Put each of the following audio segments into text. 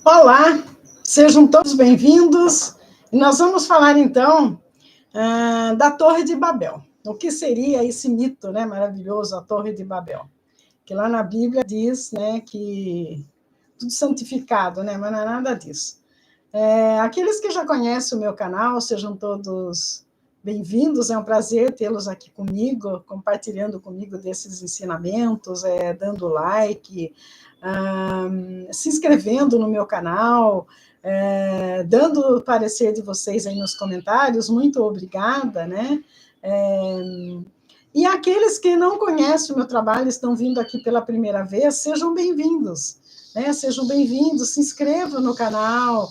Olá, sejam todos bem-vindos. Nós vamos falar, então, da Torre de Babel. O que seria esse mito, né, maravilhoso, a Torre de Babel? Que lá na Bíblia diz, né, que tudo santificado, né, mas não é nada disso. Aqueles que já conhecem o meu canal, sejam todos bem-vindos. É um prazer tê-los aqui comigo, compartilhando comigo desses ensinamentos, dando like, se inscrevendo no meu canal, dando o parecer de vocês aí nos comentários. Muito obrigada, né? E aqueles que não conhecem o meu trabalho, estão vindo aqui pela primeira vez, sejam bem-vindos, né? Sejam bem-vindos, se inscrevam no canal,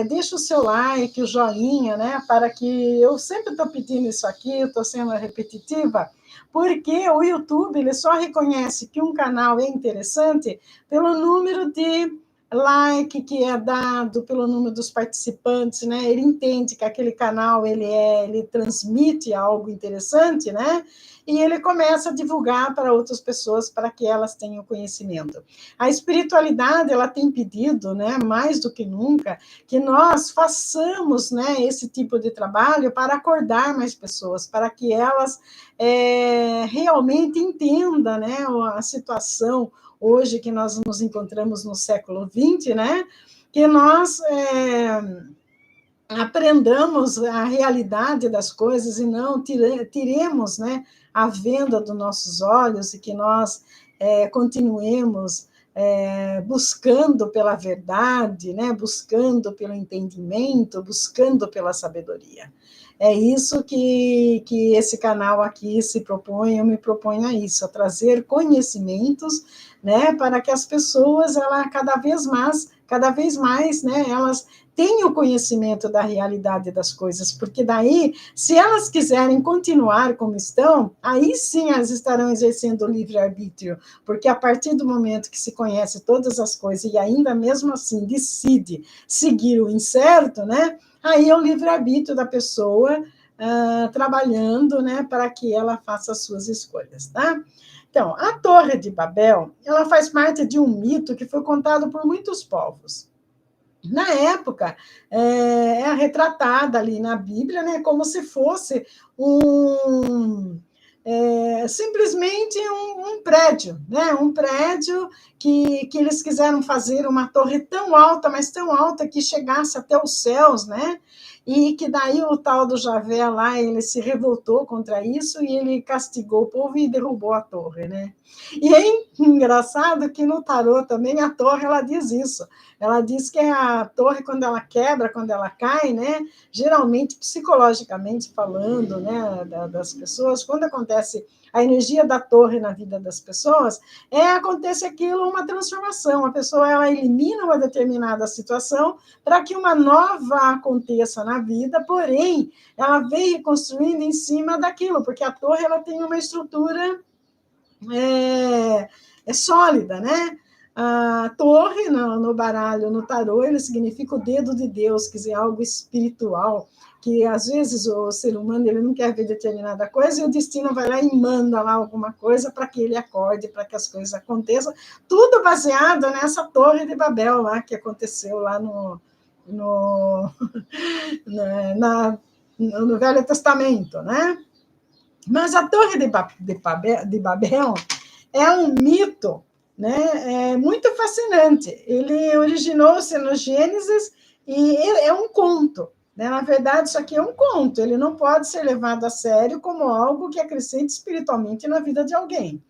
deixa o seu like, o joinha, né? Para que eu sempre estou pedindo isso aqui, estou sendo repetitiva, porque o YouTube ele só reconhece que um canal é interessante pelo número de like que é dado, pelo número dos participantes, né? Ele entende que aquele canal ele transmite algo interessante, né? E ele começa a divulgar para outras pessoas para que elas tenham conhecimento. A espiritualidade ela tem pedido, né, mais do que nunca, que nós façamos, né, esse tipo de trabalho para acordar mais pessoas, para que elas realmente entendam, né, a situação hoje que nós nos encontramos no século XX, né, que nós aprendamos a realidade das coisas e não tiremos, né, a venda dos nossos olhos, e que nós continuemos buscando pela verdade, né, buscando pelo entendimento, buscando pela sabedoria. É isso que esse canal aqui se propõe, eu me proponho a isso, a trazer conhecimentos, né, para que as pessoas, cada vez mais, né, elas tenham conhecimento da realidade das coisas, porque daí, se elas quiserem continuar como estão, aí sim elas estarão exercendo o livre-arbítrio, porque a partir do momento que se conhece todas as coisas e ainda mesmo assim decide seguir o incerto, né, aí é o livre-arbítrio da pessoa trabalhando, né, para que ela faça as suas escolhas, tá? Então, a Torre de Babel, ela faz parte de um mito que foi contado por muitos povos. Na época, é retratada ali na Bíblia, né, como se fosse simplesmente um prédio, né, um prédio que eles quiseram fazer uma torre tão alta, mas tão alta que chegasse até os céus, né, e que daí o tal do Javé lá, ele se revoltou contra isso e ele castigou o povo e derrubou a torre, né. E é engraçado que no tarô também a torre, ela diz isso. Ela diz que a torre, quando ela quebra, quando ela cai, né, geralmente, psicologicamente falando, né, das pessoas, quando acontece a energia da torre na vida das pessoas, acontece aquilo, uma transformação. A pessoa ela elimina uma determinada situação para que uma nova aconteça na vida, porém, ela vem reconstruindo em cima daquilo, porque a torre ela tem uma estrutura sólida, né? A torre, no baralho, no tarô, ele significa o dedo de Deus, quer dizer, algo espiritual, que às vezes o ser humano ele não quer ver determinada coisa e o destino vai lá e manda lá alguma coisa para que ele acorde, para que as coisas aconteçam, tudo baseado nessa Torre de Babel lá, que aconteceu lá no Velho Testamento, né? Mas a Torre de Babel é um mito, né, muito fascinante. Ele originou-se no Gênesis e é um conto. Né? Na verdade, isso aqui é um conto. Ele não pode ser levado a sério como algo que acrescente espiritualmente na vida de alguém.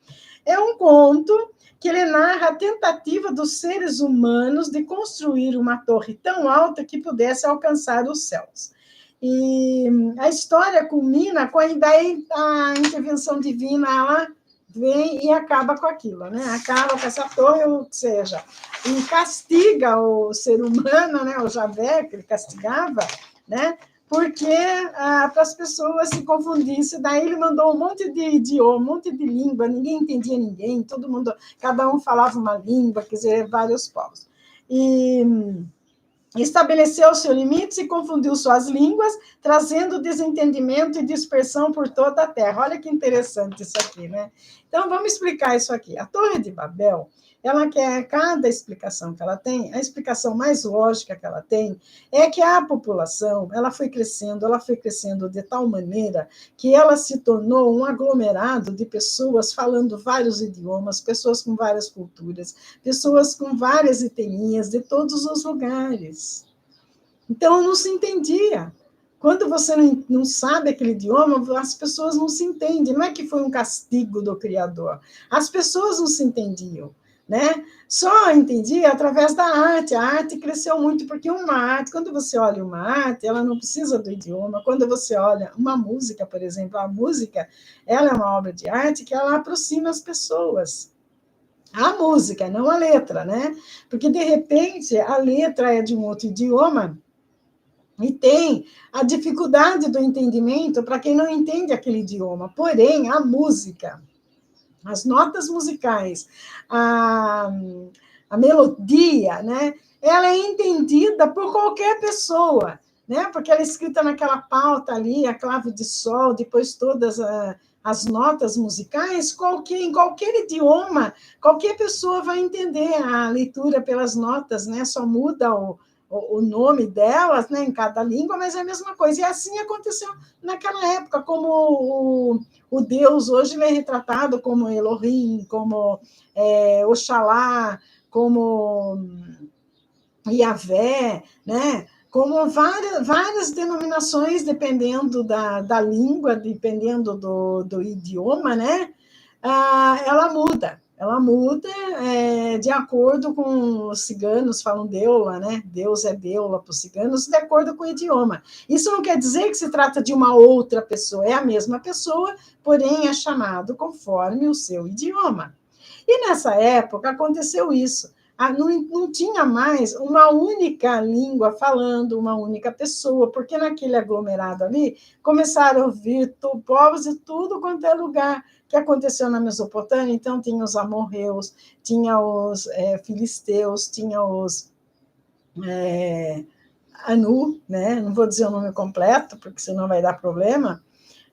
É um conto que ele narra a tentativa dos seres humanos de construir uma torre tão alta que pudesse alcançar os céus. E a história culmina com a intervenção divina, ela vem e acaba com aquilo, né? Acaba com essa torre, ou seja, e castiga o ser humano, né? O Javé, que ele castigava, né? Porque para as pessoas se confundissem, daí ele mandou um monte de idioma, um monte de língua, ninguém entendia ninguém, todo mundo, cada um falava uma língua, quer dizer, vários povos. E estabeleceu seus limites e confundiu suas línguas, trazendo desentendimento e dispersão por toda a terra. Olha que interessante isso aqui, né? Então, vamos explicar isso aqui. A Torre de Babel, ela quer, cada explicação que ela tem, a explicação mais lógica que ela tem, é que a população, ela foi crescendo de tal maneira que ela se tornou um aglomerado de pessoas falando vários idiomas, pessoas com várias culturas, pessoas com várias etnias de todos os lugares. Então, não se entendia. Quando você não sabe aquele idioma, as pessoas não se entendem. Não é que foi um castigo do Criador. As pessoas não se entendiam, né? Só entendia através da arte. A arte cresceu muito, porque uma arte, quando você olha uma arte, ela não precisa do idioma. Quando você olha uma música, por exemplo, a música, ela é uma obra de arte que ela aproxima as pessoas. A música, não a letra, né? Porque, de repente, a letra é de um outro idioma e tem a dificuldade do entendimento para quem não entende aquele idioma. Porém, a música, as notas musicais, a melodia, né? Ela é entendida por qualquer pessoa, né? Porque ela é escrita naquela pauta ali, a clave de sol, depois todas as notas musicais, em qualquer idioma, qualquer pessoa vai entender a leitura pelas notas, né? Só muda o nome delas, né, em cada língua, mas é a mesma coisa. E assim aconteceu naquela época, como o Deus hoje ele é retratado como Elohim, como Oxalá, como Yahvé, né? Como várias denominações, dependendo da língua, dependendo do idioma, né? Ela muda de acordo com os ciganos, falam Deula, né? Deus é Deula para os ciganos, de acordo com o idioma. Isso não quer dizer que se trata de uma outra pessoa, é a mesma pessoa, porém é chamado conforme o seu idioma. E nessa época aconteceu isso. Não tinha mais uma única língua falando, uma única pessoa, porque naquele aglomerado ali começaram a vir povos de tudo quanto é lugar que aconteceu na Mesopotâmia. Então, tinha os amorreus, tinha os filisteus, tinha os Anu, né? Não vou dizer o nome completo, porque senão vai dar problema,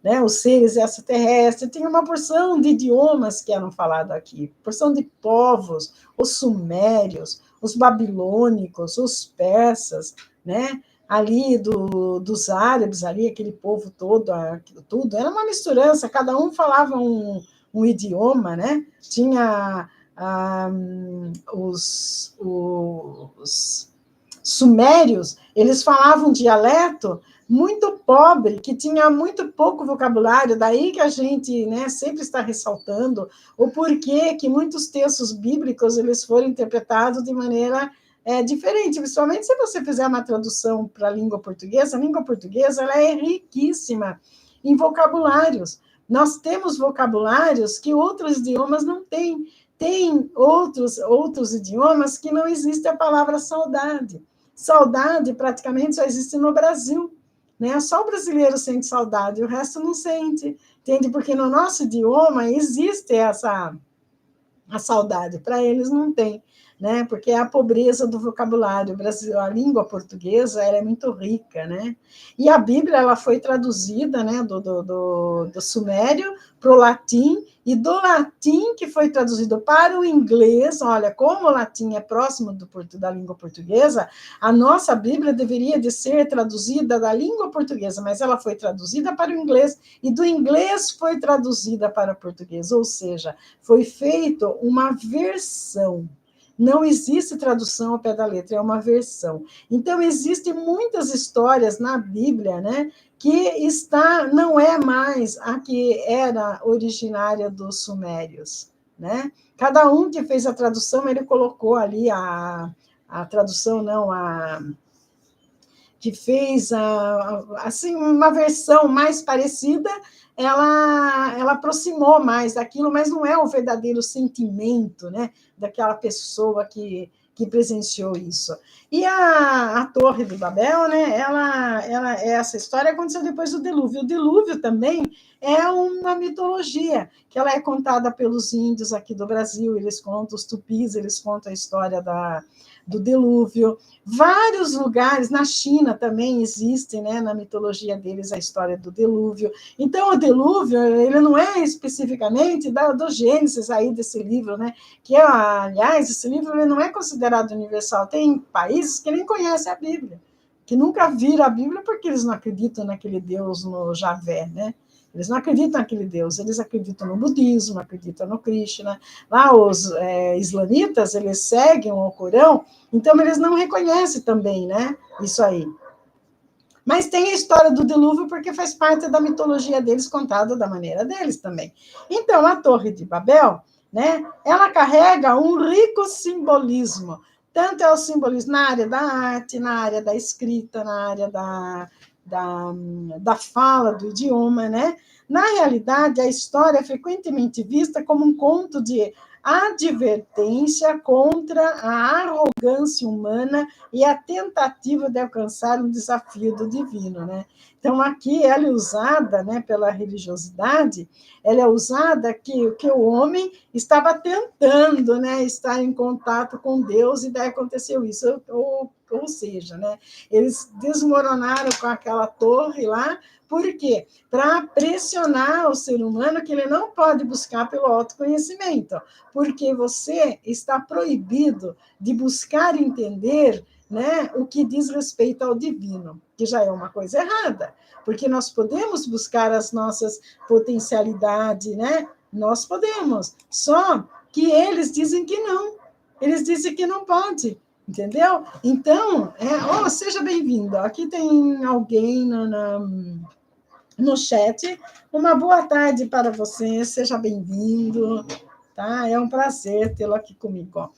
né, os seres extraterrestres, tem uma porção de idiomas que eram falados aqui, porção de povos, os sumérios, os babilônicos, os persas, né, ali dos árabes, ali, aquele povo todo, tudo, era uma misturança, cada um falava um idioma, né, tinha os sumérios, eles falavam um dialeto muito pobre, que tinha muito pouco vocabulário, daí que a gente, né, sempre está ressaltando o porquê que muitos textos bíblicos eles foram interpretados de maneira diferente, principalmente se você fizer uma tradução para a língua portuguesa ela é riquíssima em vocabulários. Nós temos vocabulários que outros idiomas não têm. Tem outros idiomas que não existe a palavra saudade. Saudade praticamente só existe no Brasil, né? Só o brasileiro sente saudade, o resto não sente, entende? Porque no nosso idioma existe a saudade, para eles não tem, né? Porque é a pobreza do vocabulário. A língua portuguesa ela é muito rica, né? E a Bíblia ela foi traduzida, né, do sumério para o latim, e do latim que foi traduzido para o inglês. Olha, como o latim é próximo da língua portuguesa, a nossa Bíblia deveria de ser traduzida da língua portuguesa, mas ela foi traduzida para o inglês, e do inglês foi traduzida para o português, ou seja, foi feito uma versão. Não existe tradução ao pé da letra, é uma versão. Então, existem muitas histórias na Bíblia, né, que não é mais a que era originária dos sumérios, né? Cada um que fez a tradução, ele colocou ali a tradução, não, que fez assim uma versão mais parecida, ela aproximou mais daquilo, mas não é o verdadeiro sentimento, né, daquela pessoa que presenciou isso. E a Torre de Babel, né, essa história aconteceu depois do dilúvio. O dilúvio também é uma mitologia, que ela é contada pelos índios aqui do Brasil, eles contam, os tupis, eles contam a história do dilúvio. Vários lugares, na China também existem, né, na mitologia deles, a história do dilúvio. Então, o dilúvio, ele não é especificamente do Gênesis aí desse livro, né, que, aliás, esse livro ele não é considerado universal. Tem países que nem conhecem a Bíblia, que nunca viram a Bíblia porque eles não acreditam naquele Deus, no Javé, né? Eles não acreditam naquele Deus, eles acreditam no budismo, acreditam no Krishna. Lá os islamitas, eles seguem o Corão, então eles não reconhecem também, né, isso aí. Mas tem a história do dilúvio porque faz parte da mitologia deles, contada da maneira deles também. Então, a Torre de Babel, né, ela carrega um rico simbolismo. Tanto é o simbolismo na área da arte, na área da escrita, na área da fala, do idioma, né? Na realidade, a história é frequentemente vista como um conto de advertência contra a arrogância humana e a tentativa de alcançar um desafio do divino, né? Então, aqui ela é usada, né, pela religiosidade, ela é usada que o homem estava tentando, né, estar em contato com Deus, e daí aconteceu isso, ou seja, né, eles desmoronaram com aquela torre lá. Por quê? Para pressionar o ser humano que ele não pode buscar pelo autoconhecimento, porque você está proibido de buscar entender, né, o que diz respeito ao divino, que já é uma coisa errada, porque nós podemos buscar as nossas potencialidades, né? Nós podemos, só que eles dizem que não, eles dizem que não pode, entendeu? Então, seja bem-vindo. Aqui tem alguém no chat. Uma boa tarde para você, seja bem-vindo, tá? É um prazer tê-lo aqui comigo.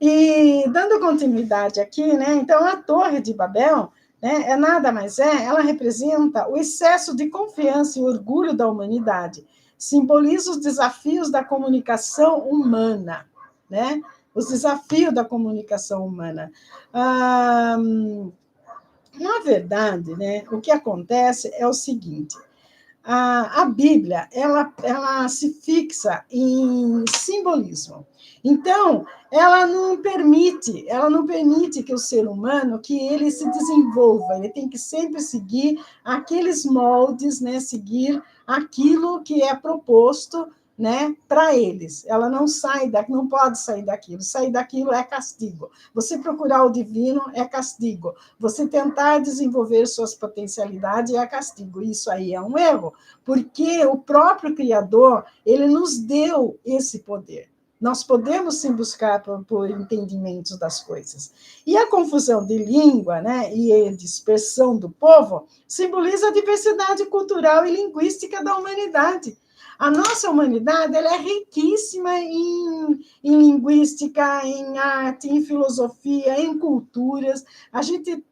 E dando continuidade aqui, né? Então, a Torre de Babel, né, nada mais ela representa o excesso de confiança e orgulho da humanidade, simboliza os desafios da comunicação humana, né? Os desafios da comunicação humana. Na verdade, né, o que acontece é o seguinte: a Bíblia ela se fixa em simbolismo. Então, ela não permite que o ser humano que ele se desenvolva, ele tem que sempre seguir aqueles moldes, né, seguir aquilo que é proposto, né, para eles. Ela não pode sair daquilo. Sair daquilo é castigo. Você procurar o divino é castigo. Você tentar desenvolver suas potencialidades é castigo. Isso aí é um erro, porque o próprio Criador, ele nos deu esse poder. Nós podemos sim buscar por entendimentos das coisas. E a confusão de língua, né, e a dispersão do povo simboliza a diversidade cultural e linguística da humanidade. A nossa humanidade ela é riquíssima em linguística, em arte, em filosofia, em culturas. A gente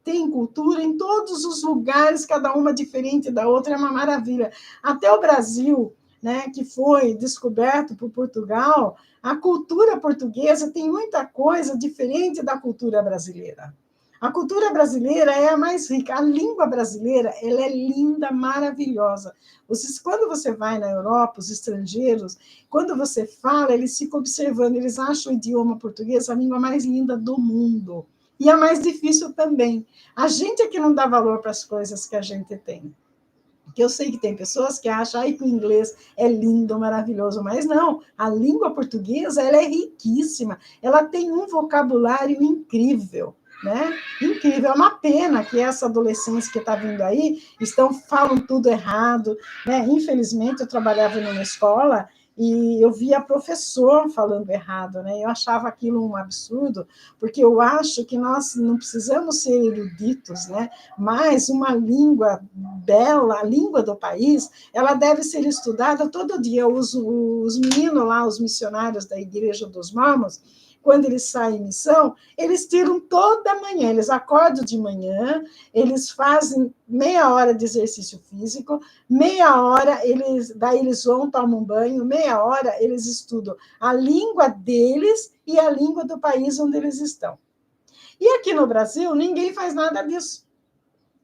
tem cultura em todos os lugares, cada uma diferente da outra, é uma maravilha. Até o Brasil, né, que foi descoberto por Portugal, a cultura portuguesa tem muita coisa diferente da cultura brasileira. A cultura brasileira é a mais rica, a língua brasileira ela é linda, maravilhosa. Quando você vai na Europa, os estrangeiros, quando você fala, eles ficam observando, eles acham o idioma português a língua mais linda do mundo. E a mais difícil também. A gente é que não dá valor para as coisas que a gente tem. Porque eu sei que tem pessoas que acham que o inglês é lindo, maravilhoso, mas não. A língua portuguesa ela é riquíssima, ela tem um vocabulário incrível. Né? Incrível, é uma pena que essa adolescência que está vindo aí falam tudo errado, né? Infelizmente, eu trabalhava numa escola e eu via professor falando errado, né? Eu achava aquilo um absurdo, porque eu acho que nós não precisamos ser eruditos, né? Mas uma língua bela, a língua do país, ela deve ser estudada todo dia. Os meninos lá, os missionários da Igreja dos Mormons, quando eles saem em missão, eles tiram toda manhã, eles acordam de manhã, eles fazem meia hora de exercício físico, meia hora, daí eles vão, tomam banho, meia hora eles estudam a língua deles e a língua do país onde eles estão. E aqui no Brasil, ninguém faz nada disso.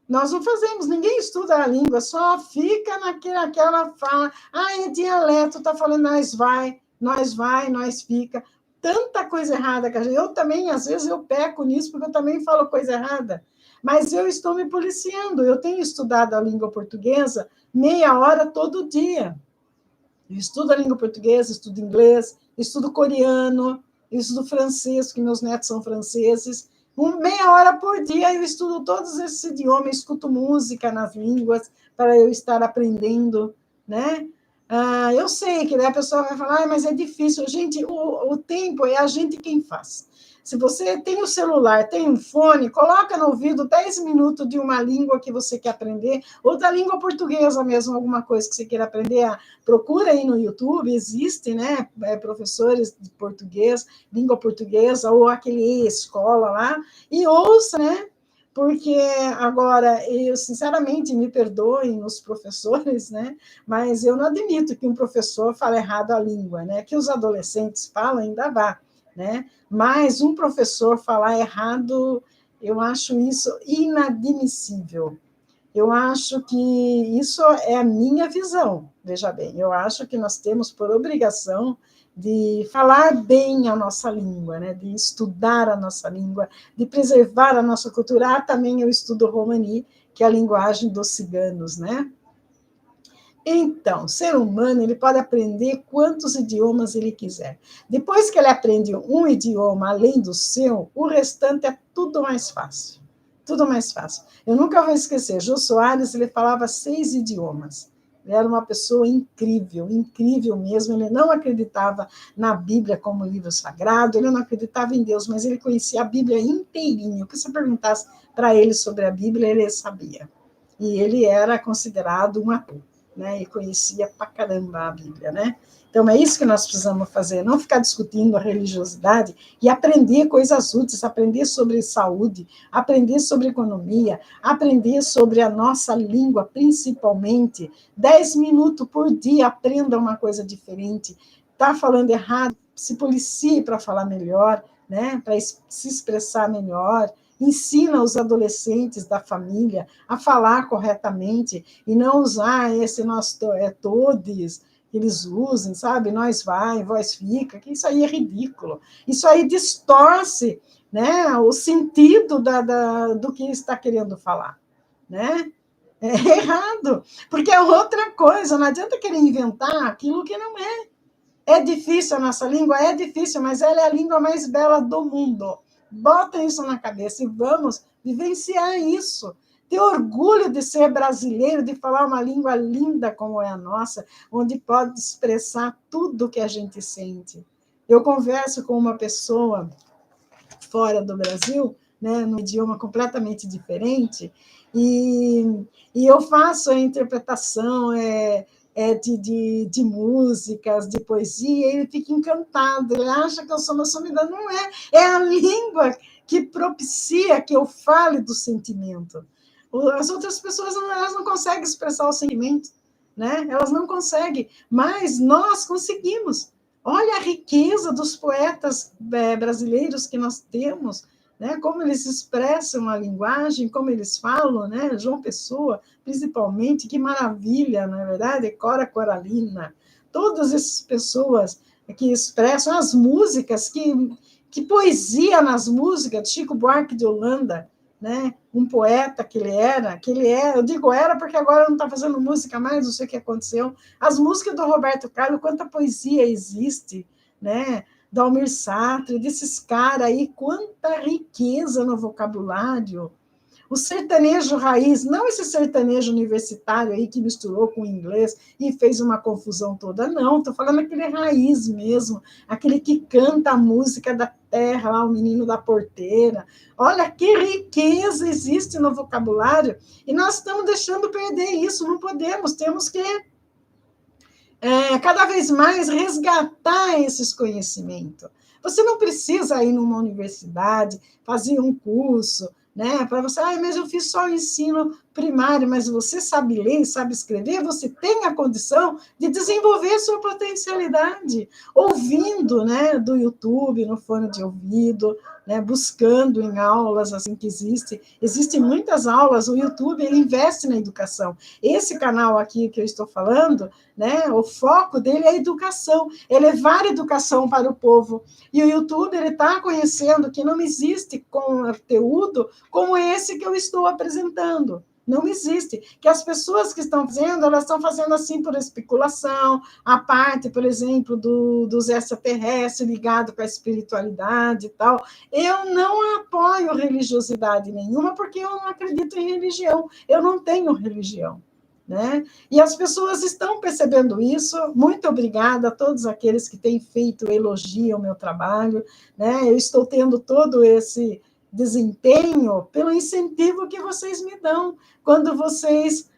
Nós não fazemos, ninguém estuda a língua, só fica naquela fala, é dialeto, está falando nós vai, nós fica. tanta coisa errada que eu também, às vezes, eu peco nisso, porque eu também falo coisa errada. Mas eu estou me policiando. Eu tenho estudado a língua portuguesa meia hora todo dia. Eu estudo a língua portuguesa, estudo inglês, estudo coreano, estudo francês, que meus netos são franceses. Meia hora por dia eu estudo todos esses idiomas, escuto música nas línguas para eu estar aprendendo, né? Eu sei que daí a pessoa vai falar, mas é difícil. Gente, o tempo é a gente quem faz. Se você tem o celular, tem um fone, coloca no ouvido 10 minutos de uma língua que você quer aprender, ou da língua portuguesa mesmo, alguma coisa que você queira aprender. Procura aí no YouTube, existe, né, professores de português, língua portuguesa, ou aquele escola lá, e ouça, né? Porque agora, eu sinceramente me perdoem os professores, né? Mas eu não admito que um professor fale errado a língua, né? Que os adolescentes falam, ainda vá, né? Mas um professor falar errado, eu acho isso inadmissível. Eu acho que isso é a minha visão, veja bem, eu acho que nós temos por obrigação de falar bem a nossa língua, né? De estudar a nossa língua, de preservar a nossa cultura. Também eu estudo Romani, que é a linguagem dos ciganos, né? Então, o ser humano ele pode aprender quantos idiomas ele quiser. Depois que ele aprende um idioma além do seu, o restante é tudo mais fácil. Tudo mais fácil. Eu nunca vou esquecer, Jô Soares, ele falava 6 idiomas. Ele era uma pessoa incrível, incrível mesmo. Ele não acreditava na Bíblia como livro sagrado, ele não acreditava em Deus, mas ele conhecia a Bíblia inteirinha. O que você perguntasse para ele sobre a Bíblia, ele sabia. E ele era considerado um ator, né? E conhecia pra caramba a Bíblia, né? Então, é isso que nós precisamos fazer, não ficar discutindo a religiosidade e aprender coisas úteis, aprender sobre saúde, aprender sobre economia, aprender sobre a nossa língua, principalmente. 10 minutos por dia, aprenda uma coisa diferente. Está falando errado, se policie para falar melhor, né? Para se expressar melhor. Ensina os adolescentes da família a falar corretamente e não usar esse nós todes que eles usem, sabe? Nós vai, vós fica, que isso aí é ridículo. Isso aí distorce, né, o sentido do que está querendo falar, né? É errado, porque é outra coisa, não adianta querer inventar aquilo que não é. É difícil a nossa língua? É difícil, mas ela é a língua mais bela do mundo. Bota isso na cabeça e vamos vivenciar isso. Ter orgulho de ser brasileiro, de falar uma língua linda como é a nossa, onde pode expressar tudo o que a gente sente. Eu converso com uma pessoa fora do Brasil, né, num idioma completamente diferente, e eu faço a interpretação de músicas, de poesia, ele fica encantado, ele acha que eu sou uma sumida, não é, é a língua que propicia que eu fale do sentimento. As outras pessoas elas não conseguem expressar o sentimento, né? Elas não conseguem, mas nós conseguimos. Olha a riqueza dos poetas brasileiros que nós temos, né? Como eles expressam a linguagem, como eles falam, né? João Pessoa, principalmente, que maravilha, não é verdade? Cora Coralina, todas essas pessoas que expressam as músicas, que poesia nas músicas, Chico Buarque de Holanda, né? Um poeta que ele é, eu digo era porque agora não está fazendo música mais, não sei o que aconteceu. As músicas do Roberto Carlos, quanta poesia existe, né? Do Almir Sater, desses caras aí, quanta riqueza no vocabulário. O sertanejo raiz, não esse sertanejo universitário aí que misturou com o inglês e fez uma confusão toda, não. Estou falando aquele raiz mesmo, aquele que canta a música da terra, lá, o menino da porteira. Olha que riqueza existe no vocabulário e nós estamos deixando perder isso, não podemos, temos que cada vez mais resgatar esses conhecimentos. Você não precisa ir numa universidade, fazer um curso, né? Para você, mas eu fiz só o ensino primário, mas você sabe ler, sabe escrever, você tem a condição de desenvolver sua potencialidade, ouvindo, né, do YouTube, no fone de ouvido, né, buscando em aulas assim que existem muitas aulas, o YouTube ele investe na educação. Esse canal aqui que eu estou falando, né, o foco dele é a educação, é levar educação para o povo. E o YouTube ele está conhecendo que não existe conteúdo como esse que eu estou apresentando. Não existe. Que as pessoas que estão fazendo, elas estão fazendo assim por especulação, a parte, por exemplo, dos extraterrestres ligado com a espiritualidade e tal. Eu não apoio religiosidade nenhuma, porque eu não acredito em religião. Eu não tenho religião. Né? E as pessoas estão percebendo isso. Muito obrigada a todos aqueles que têm feito elogio ao meu trabalho. Né? Eu estou tendo todo esse desempenho pelo incentivo que vocês me dão quando vocês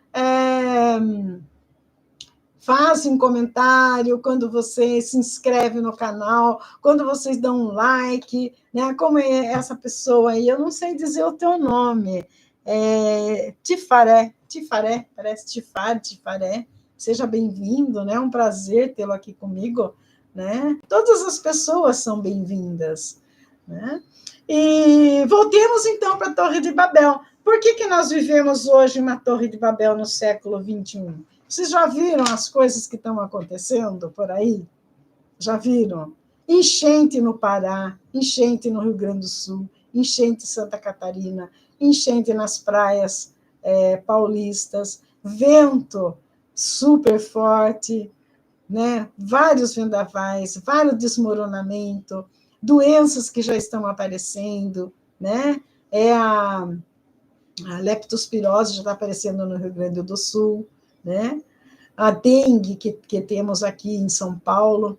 fazem um comentário, quando vocês se inscrevem no canal, quando vocês dão um like, né? Como é essa pessoa aí, eu não sei dizer o teu nome, Tifaré, parece Tifaré, seja bem-vindo, né? É um prazer tê-lo aqui comigo, né? Todas as pessoas são bem-vindas, né? E voltemos, então, para a Torre de Babel. Por que nós vivemos hoje uma Torre de Babel no século XXI? Vocês já viram as coisas que estão acontecendo por aí? Já viram? Enchente no Pará, enchente no Rio Grande do Sul, enchente em Santa Catarina, enchente nas praias paulistas, vento super forte, né? Vários vendavais, vários desmoronamentos, doenças que já estão aparecendo, né? A leptospirose já está aparecendo no Rio Grande do Sul, né? A dengue que temos aqui em São Paulo,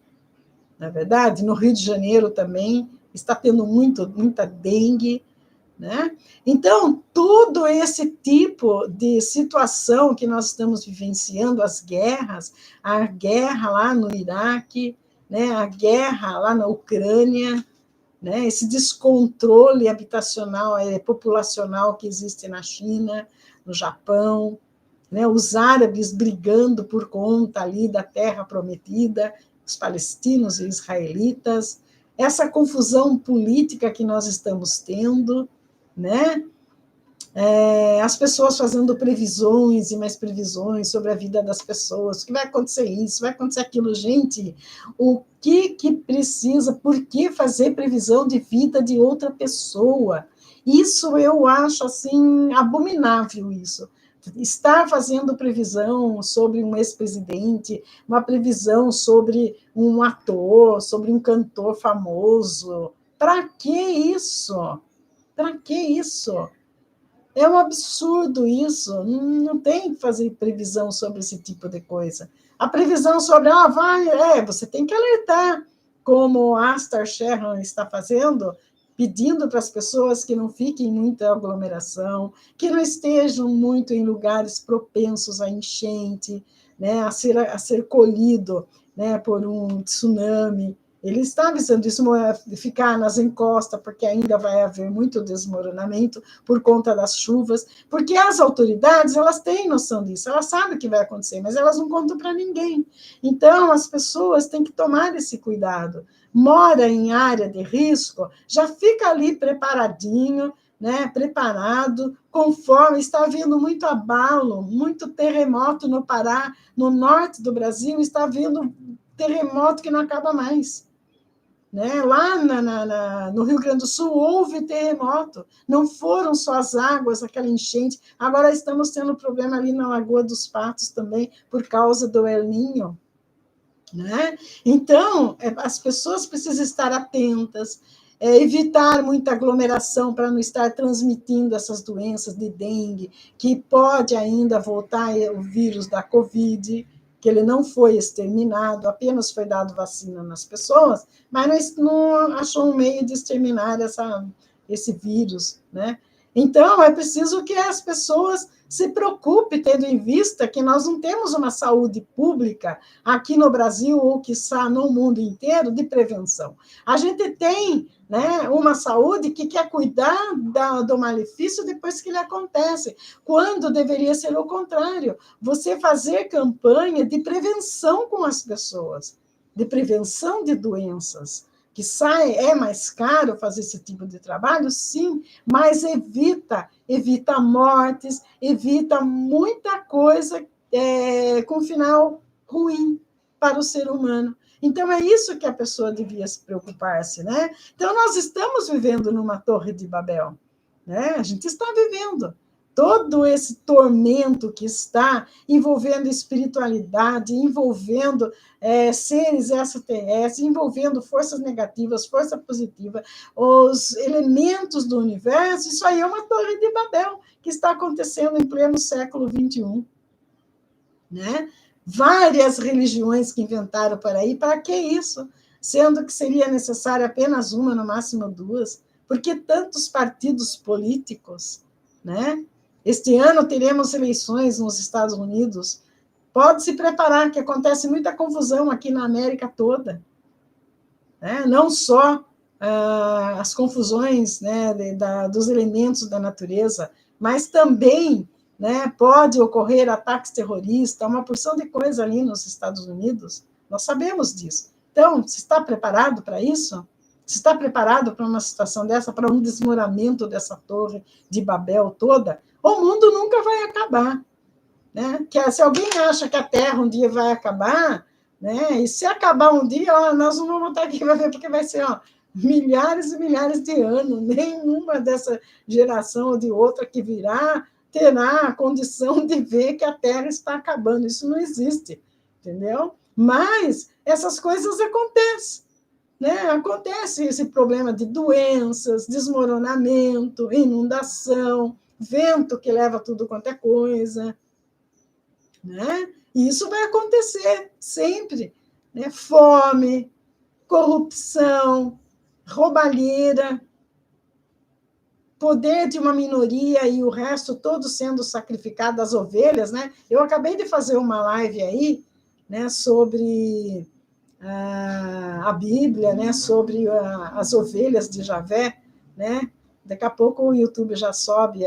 na verdade, no Rio de Janeiro também está tendo muita dengue, né? Então, todo esse tipo de situação que nós estamos vivenciando, as guerras, a guerra lá no Iraque, né? A guerra lá na Ucrânia, né? Esse descontrole habitacional, populacional que existe na China, no Japão, né? Os árabes brigando por conta ali da terra prometida, os palestinos e israelitas, essa confusão política que nós estamos tendo, né? As pessoas fazendo previsões e mais previsões sobre a vida das pessoas, que vai acontecer isso, vai acontecer aquilo. Gente, o que precisa, por que fazer previsão de vida de outra pessoa? Isso eu acho, assim, abominável, isso. Estar fazendo previsão sobre um ex-presidente, uma previsão sobre um ator, sobre um cantor famoso. Para que isso? Para que isso? É um absurdo isso, não tem que fazer previsão sobre esse tipo de coisa. A previsão sobre, você tem que alertar, como Astar Sharon está fazendo, pedindo para as pessoas que não fiquem em muita aglomeração, que não estejam muito em lugares propensos a enchente, né, a ser colhido, né, por um tsunami. Ele está avisando isso, ficar nas encostas, porque ainda vai haver muito desmoronamento por conta das chuvas, porque as autoridades, elas têm noção disso, elas sabem o que vai acontecer, mas elas não contam para ninguém. Então, as pessoas têm que tomar esse cuidado. Mora em área de risco, já fica ali preparadinho, né, preparado, conforme está havendo muito abalo, muito terremoto no Pará, no norte do Brasil, está havendo terremoto que não acaba mais. Né? Lá no Rio Grande do Sul houve terremoto, não foram só as águas, aquela enchente, agora estamos tendo problema ali na Lagoa dos Patos também, por causa do El Niño. Né? Então, as pessoas precisam estar atentas, evitar muita aglomeração para não estar transmitindo essas doenças de dengue, que pode ainda voltar o vírus da Covid, que ele não foi exterminado, apenas foi dado vacina nas pessoas, mas não achou um meio de exterminar esse vírus, né? Então, é preciso que as pessoas se preocupem, tendo em vista que nós não temos uma saúde pública aqui no Brasil, ou quiçá no mundo inteiro, de prevenção. A gente tem, né? Uma saúde que quer cuidar do malefício depois que ele acontece, quando deveria ser o contrário. Você fazer campanha de prevenção com as pessoas, de prevenção de doenças, que é mais caro fazer esse tipo de trabalho, sim, mas evita mortes, evita muita coisa com final ruim para o ser humano. Então, é isso que a pessoa devia se preocupar-se, né? Então, nós estamos vivendo numa Torre de Babel, né? A gente está vivendo todo esse tormento que está envolvendo espiritualidade, envolvendo seres extraterrestres, envolvendo forças negativas, força positiva, os elementos do universo. Isso aí é uma Torre de Babel que está acontecendo em pleno século XXI, né? Várias religiões que inventaram por aí, para que isso? Sendo que seria necessário apenas uma, no máximo duas. Por que tantos partidos políticos, né? Este ano teremos eleições nos Estados Unidos. Pode se preparar, que acontece muita confusão aqui na América toda, né? Não só as confusões, né, dos elementos da natureza, mas também, né, pode ocorrer ataques terroristas, uma porção de coisa ali nos Estados Unidos. Nós sabemos disso. Então, se está preparado para isso? Se está preparado para uma situação dessa, para um desmoronamento dessa torre de Babel toda? O mundo nunca vai acabar, né? Se alguém acha que a Terra um dia vai acabar, né? E se acabar um dia, ó, nós não vamos estar aqui para ver, porque vai ser, ó, milhares e milhares de anos. Nenhuma dessa geração ou de outra que virá terá a condição de ver que a Terra está acabando. Isso não existe, entendeu? Mas essas coisas acontecem, né? Acontece esse problema de doenças, desmoronamento, inundação, vento que leva tudo quanto é coisa, né? E isso vai acontecer sempre, né? Fome, corrupção, roubalheira, poder de uma minoria e o resto todo sendo sacrificado, as ovelhas, né? Eu acabei de fazer uma live aí, né, sobre a Bíblia, né, sobre as ovelhas de Javé, né? Daqui a pouco o YouTube já sobe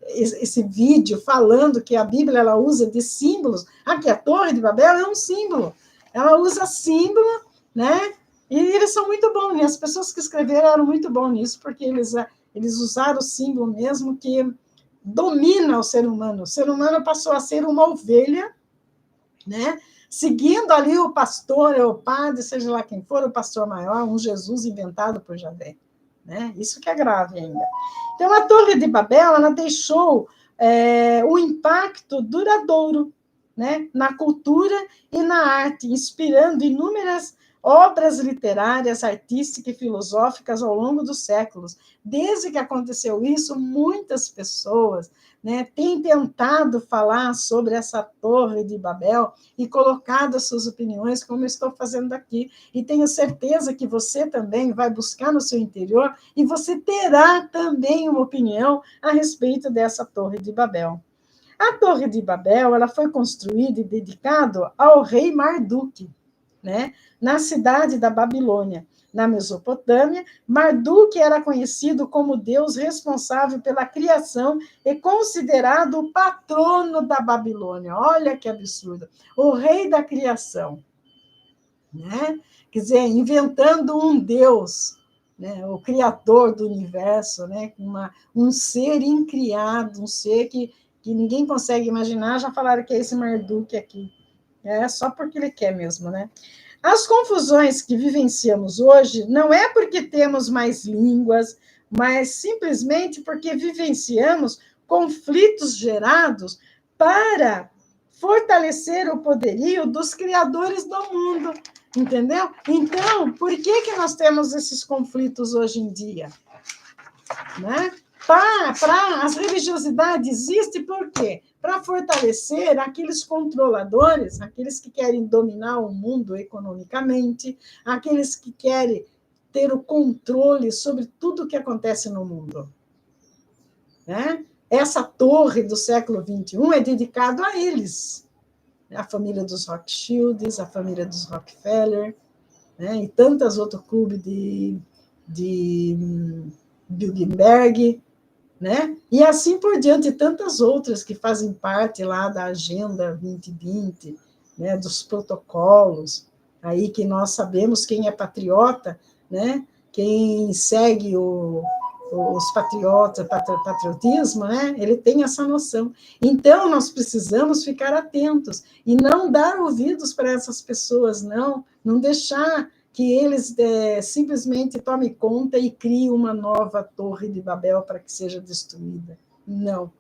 esse vídeo falando que a Bíblia ela usa de símbolos. Aqui a Torre de Babel é um símbolo. Ela usa símbolo, né? E eles são muito bons, e as pessoas que escreveram eram muito bons nisso, porque eles usaram o símbolo mesmo que domina o ser humano. O ser humano passou a ser uma ovelha, né? Seguindo ali o pastor, o padre, seja lá quem for, o pastor maior, um Jesus inventado por Javé, né? Isso que é grave ainda. Então, a Torre de Babel, ela deixou um impacto duradouro, né, na cultura e na arte, inspirando inúmeras obras literárias, artísticas e filosóficas ao longo dos séculos. Desde que aconteceu isso, muitas pessoas, né, têm tentado falar sobre essa Torre de Babel e colocado as suas opiniões, como eu estou fazendo aqui. E tenho certeza que você também vai buscar no seu interior e você terá também uma opinião a respeito dessa Torre de Babel. A Torre de Babel ela foi construída e dedicada ao rei Marduk, né, na cidade da Babilônia, na Mesopotâmia. Marduk era conhecido como Deus responsável pela criação e considerado o patrono da Babilônia. Olha que absurdo! O rei da criação, né? Quer dizer, inventando um Deus, né? O criador do universo, né? Um ser incriado, um ser que ninguém consegue imaginar. Já falaram que é esse Marduk aqui. É só porque ele quer mesmo, né? As confusões que vivenciamos hoje não é porque temos mais línguas, mas simplesmente porque vivenciamos conflitos gerados para fortalecer o poderio dos criadores do mundo, entendeu? Então, por que nós temos esses conflitos hoje em dia? Né? As religiosidades existem por quê? Para fortalecer aqueles controladores, aqueles que querem dominar o mundo economicamente, aqueles que querem ter o controle sobre tudo o que acontece no mundo. Né? Essa torre do século XXI é dedicada a eles. A família dos Rothschilds, a família dos Rockefeller, né? E tantas outros clubes de Bilderberg, né? E assim por diante, tantas outras que fazem parte lá da Agenda 2020, né? Dos protocolos, aí que nós sabemos quem é patriota, né? Quem segue os patriotas, patriotismo, né? Ele tem essa noção. Então, nós precisamos ficar atentos e não dar ouvidos para essas pessoas, não deixar que eles simplesmente tomem conta e criem uma nova torre de Babel para que seja destruída. Não.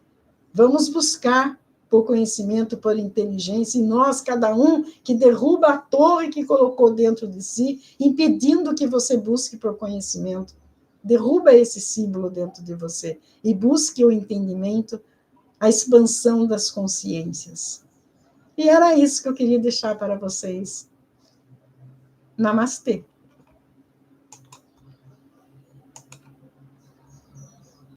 Vamos buscar por conhecimento, por inteligência, e nós, cada um, que derruba a torre que colocou dentro de si, impedindo que você busque por conhecimento. Derruba esse símbolo dentro de você e busque o entendimento, a expansão das consciências. E era isso que eu queria deixar para vocês. Namastê.